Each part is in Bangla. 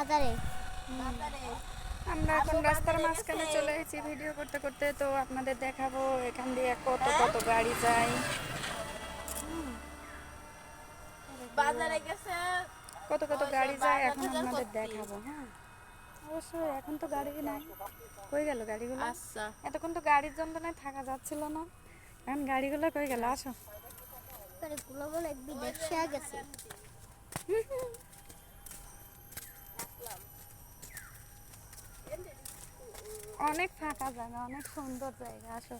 বাজারে আমরা এখন রাস্তার মাঝখানে চলে এসেছি ভিডিও করতে করতে। তো আপনাদের দেখাবো এখান দিয়ে কত কত গাড়ি যায়। বাজারে গেছে কত কত গাড়ি যায় এখন আপনাদের দেখাবো। হ্যাঁ, অবশ্যই এখন তো গাড়ি নাই, কই গেল গাড়িগুলো? আচ্ছা এতক্ষণ তো গাড়ির যন্ত্রণায় থাকা যাচ্ছিল না, এখন গাড়িগুলো কই গেল? আসো। গাড়িগুলো বলে বিদেশে গেছে। অনেক ফাঁকা জায়গা, অনেক সুন্দর জায়গা। আসো,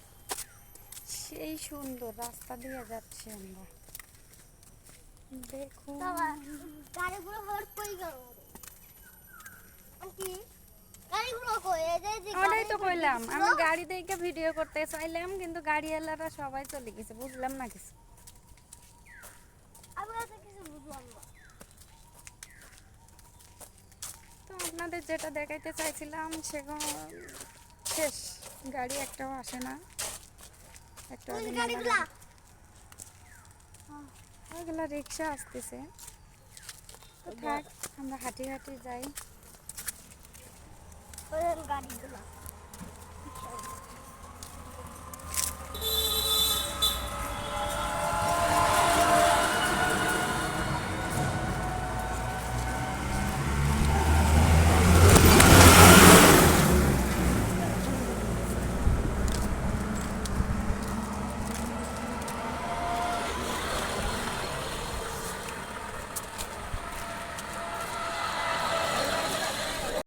সেই সুন্দর রাস্তা দিয়ে যাচ্ছি আমরা। দেখুন গাড়িগুলো হট কই গেল? আন্টি গাড়িগুলো কই? এই যে ওটাই তো কইলাম, আমি গাড়ি দেখে ভিডিও করতে চাইলাম কিন্তু গাড়িওয়ালারা সবাই চলে গেছে, বুঝলাম না কিছু। আমরা তো কিছু বুঝলাম না। তো আপনাদের যেটা দেখাইতে চাইছিলাম সেগুলো শেষ, গাড়ি একটাও আসে না, একটা ওই গাড়িগুলা ওইগুলা রিক্সা আসতেছে। তো থাক, আমরা হাঁটি হাঁটি যাই। ওই গাড়িগুলা